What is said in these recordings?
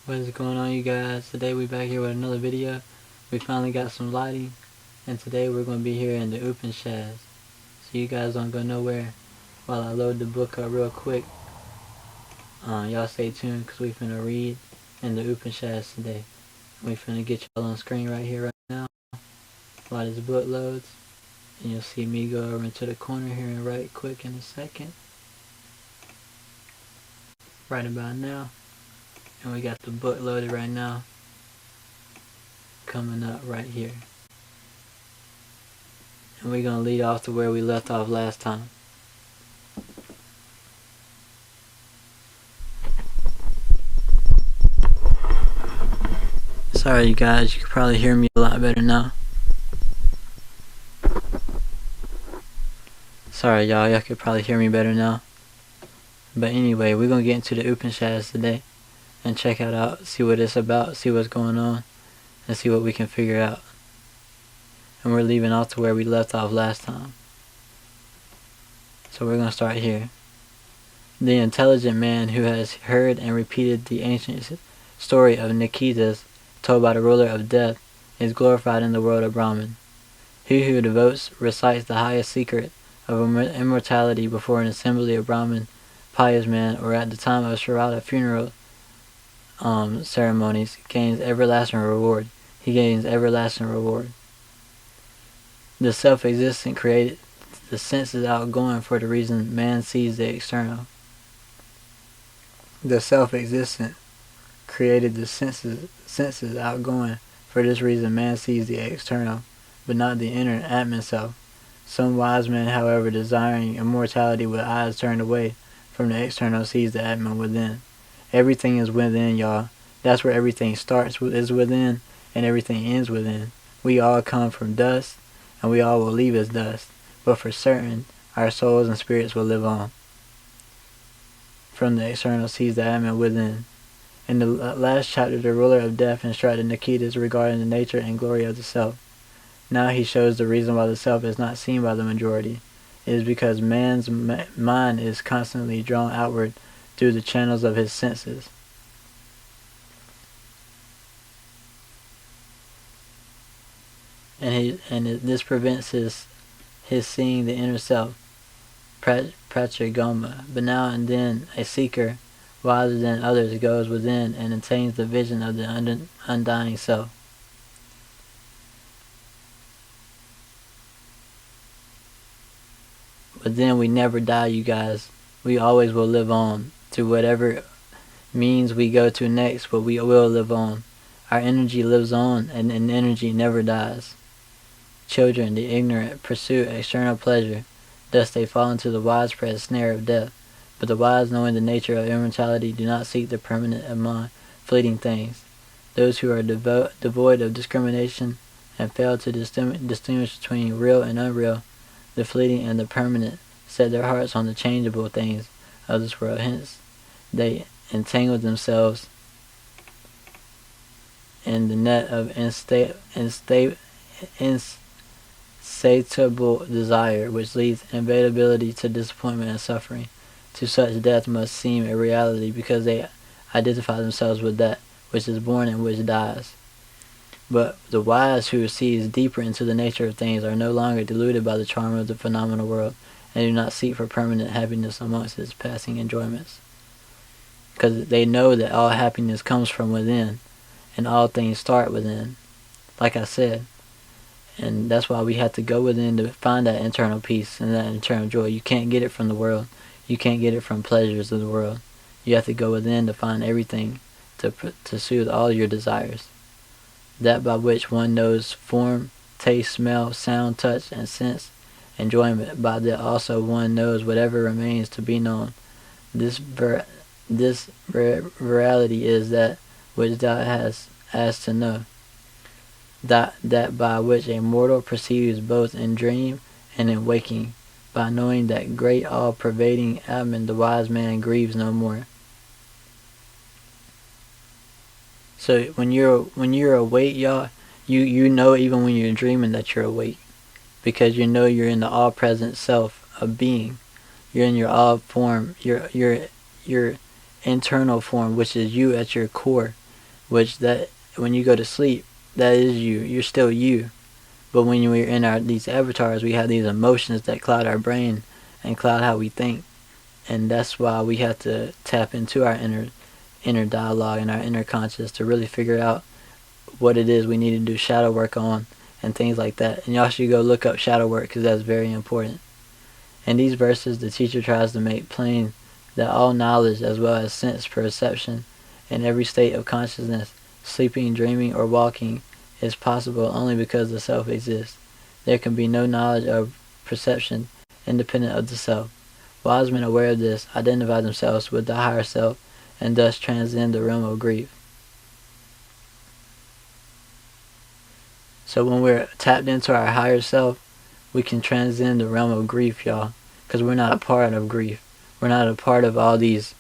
What is going on, you guys? Today we back here with another video. We finally got some lighting, and today we're going to be here in the Upinshads. So you guys don't go nowhere while I load the book up real quick. Y'all stay tuned because we finna read in the Upinshads today. We finna get y'all on screen right here right now while this book loads. And you'll see me go over into the corner here and write quick in a second. Right about now. And we got the book loaded right now, coming up right here. And we're going to lead off to where we left off last time. Sorry you guys, you can probably hear me a lot better now. Sorry y'all could probably hear me better now. But anyway, we're going to get into the Upinshads today and check it out, see what it's about, see what's going on, and see what we can figure out. And we're leaving off to where we left off last time. So we're going to start here. The intelligent man who has heard and repeated the ancient story of Nikitas told by the ruler of death is glorified in the world of Brahman. He who recites the highest secret of immortality before an assembly of Brahman pious men or at the time of Shraddha funeral ceremonies gains everlasting reward. He gains everlasting reward. The self-existent created the senses outgoing for the reason man sees the external. The self-existent created the senses outgoing for this reason man sees the external, but not the inner Atman self. Some wise man, however, desiring immortality with eyes turned away from the external, sees the Atman within. Everything is within, y'all. That's where everything starts, is within, and everything ends within. We all come from dust, and we all will leave as dust. But for certain, our souls and spirits will live on. From the external sees the Atman within. In the last chapter, the ruler of death instructed Nikitas regarding the nature and glory of the self. Now he shows the reason why the self is not seen by the majority. It is because man's mind is constantly drawn outward through the channels of his senses. And this prevents his seeing the inner self, pratyagama. But now and then a seeker, wiser than others, goes within and attains the vision of the undying self. But then we never die, you guys. We always will live on through whatever means we go to next, but we will live on. Our energy lives on, and energy never dies. Children, the ignorant, pursue external pleasure. Thus they fall into the widespread snare of death. But the wise, knowing the nature of immortality, do not seek the permanent and fleeting things. Those who are devoid of discrimination and fail to distinguish between real and unreal, the fleeting and the permanent, set their hearts on the changeable things of this world. Hence, they entangle themselves in the net of insatiable desire, which leads invariably to disappointment and suffering. To such, death must seem a reality because they identify themselves with that which is born and which dies. But the wise, who sees deeper into the nature of things, are no longer deluded by the charm of the phenomenal world, and do not seek for permanent happiness amongst its passing enjoyments. Because they know that all happiness comes from within, and all things start within, like I said. And that's why we have to go within to find that internal peace and that internal joy. You can't get it from the world. You can't get it from pleasures of the world. You have to go within to find everything to soothe all your desires. That by which one knows form, taste, smell, sound, touch, and sense enjoyment. By that also one knows whatever remains to be known. This reality is that which thou hast asked to know. That by which a mortal perceives both in dream and in waking. By knowing that great all-pervading Atman, the wise man grieves no more. So when you're awake, y'all, you know even when you're dreaming that you're awake, because you know you're in the all-present self of being. You're in your all form, your internal form, which is you at your core. which that when you go to sleep, that is you. You're still you. But when we're in these avatars, we have these emotions that cloud our brain and cloud how we think. And that's why we have to tap into our inner dialogue and our inner conscious to really figure out what it is we need to do shadow work on and things like that. And y'all should go look up shadow work because that's very important. In these verses, the teacher tries to make plain that all knowledge as well as sense perception in every state of consciousness, sleeping, dreaming, or walking, is possible only because the self exists. There can be no knowledge or perception independent of the self. Wise men aware of this identify themselves with the higher self and thus transcend the realm of grief. So when we're tapped into our higher self, we can transcend the realm of grief, y'all, because we're not a part of grief. We're not a part of all these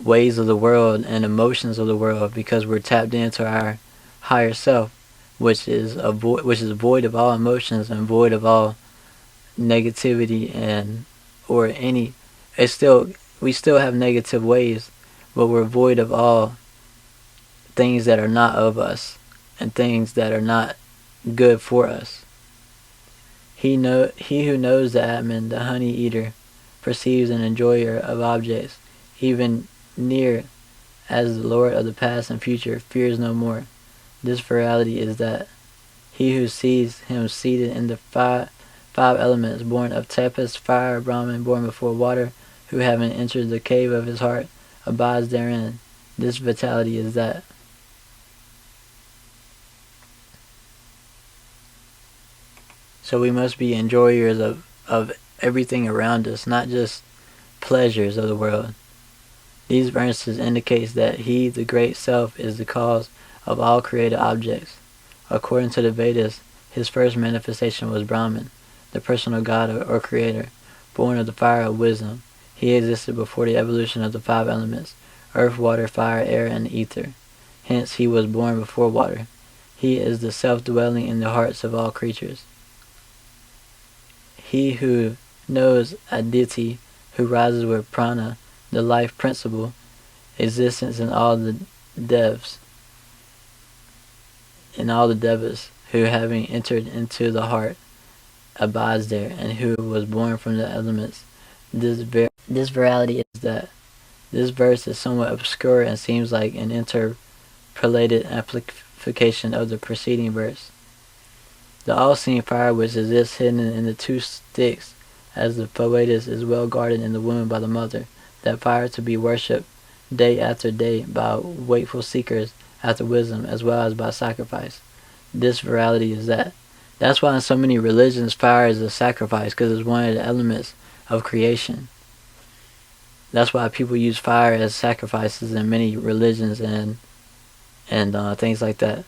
ways of the world and emotions of the world because we're tapped into our higher self, which is void of all emotions and void of all negativity and or any. We still have negative ways, but we're void of all things that are not of us and things that are not good for us. He who knows the Atman, the honey eater, perceives an enjoyer of objects, even near, as the Lord of the past and future, fears no more. This reality is that he who sees him seated in the five elements, born of tempest, fire, Brahman, born before water, who having entered the cave of his heart, abides therein. This vitality is that. So we must be enjoyers of everything around us, not just pleasures of the world. These verses indicates that he, the great self, is the cause of all created objects. According to the Vedas, his first manifestation was Brahman, the personal god or creator, born of the fire of wisdom. He existed before the evolution of the five elements, earth, water, fire, air, and ether. Hence he was born before water. He is the self dwelling in the hearts of all creatures. He who knows Aditi, who rises with prana, the life principle, existence in all the devas, who having entered into the heart, abides there, and who was born from the elements. This virality is that. This verse is somewhat obscure and seems like an interpolated amplification of the preceding verse. The all-seeing fire which exists hidden in the two sticks, as the poetess is well guarded in the womb by the mother, that fire to be worshipped day after day by wakeful seekers after wisdom as well as by sacrifice. This virality is that. That's why in so many religions fire is a sacrifice, because it's one of the elements of creation. That's why people use fire as sacrifices in many religions and things like that.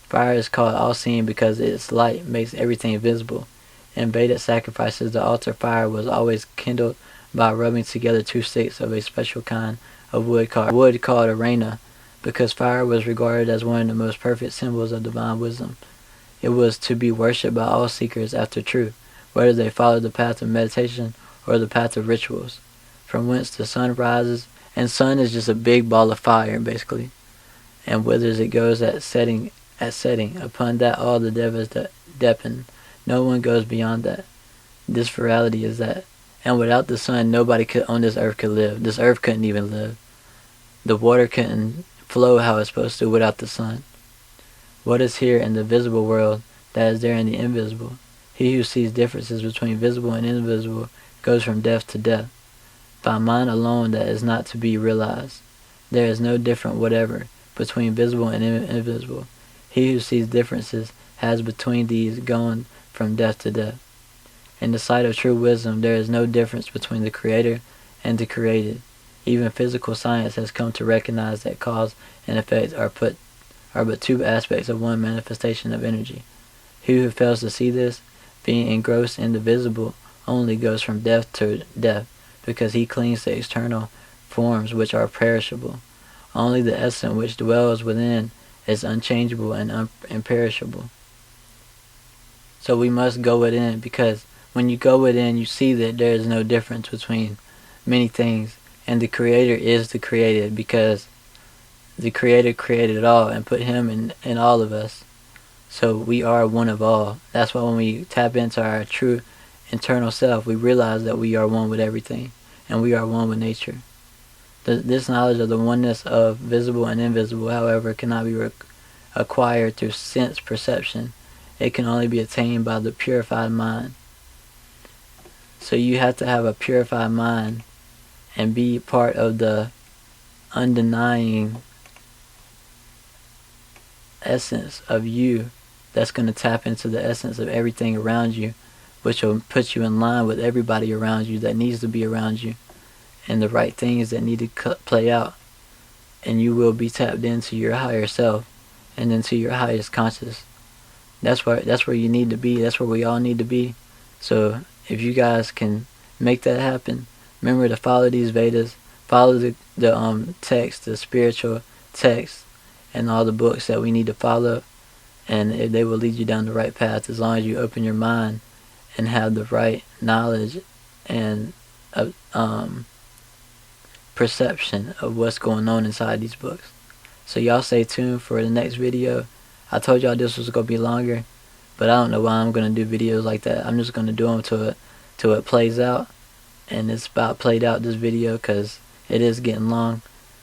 Fire is called all-seeing because its light makes everything visible. In Vedic sacrifices, the altar fire was always kindled by rubbing together two sticks of a special kind of wood called arena, because fire was regarded as one of the most perfect symbols of divine wisdom. It was to be worshipped by all seekers after truth, whether they followed the path of meditation or the path of rituals, from whence the sun rises, and sun is just a big ball of fire, basically, and whither it goes at setting. Upon that all the devas depend. No one goes beyond that. This virality is that. And without the sun, nobody on this earth could live. This earth couldn't even live. The water couldn't flow how it's supposed to without the sun. What is here in the visible world that is there in the invisible? He who sees differences between visible and invisible goes from death to death. By mind alone that is not to be realized. There is no difference whatever between visible and invisible. He who sees differences has between these gone from death to death. In the sight of true wisdom, there is no difference between the Creator and the created. Even physical science has come to recognize that cause and effect are but two aspects of one manifestation of energy. He who fails to see this, being engrossed in the visible, only goes from death to death, because he clings to external forms which are perishable. Only the essence which dwells within is unchangeable and imperishable. So we must go within, because when you go within, you see that there is no difference between many things, and the Creator is the created, because the Creator created it all and put Him in all of us. So we are one of all. That's why when we tap into our true internal self, we realize that we are one with everything, and we are one with nature. This knowledge of the oneness of visible and invisible, however, cannot be acquired through sense perception. It can only be attained by the purified mind. So you have to have a purified mind and be part of the undenying essence of you that's going to tap into the essence of everything around you, which will put you in line with everybody around you that needs to be around you, and the right things that need to play out. And you will be tapped into your higher self and into your highest conscious. That's where you need to be. That's where we all need to be. So if you guys can make that happen, remember to follow these Vedas, follow the text, the spiritual text, and all the books that we need to follow, and they will lead you down the right path as long as you open your mind and have the right knowledge and perception of what's going on inside these books. So y'all stay tuned for the next video. I told y'all this was going to be longer, but I don't know why I'm going to do videos like that. I'm just going to do them till it plays out, and it's about played out, this video, because it is getting long.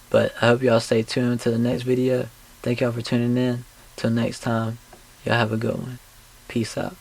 But I hope y'all stay tuned to the next video. Thank y'all for tuning in. Till next time, y'all have a good one. Peace out.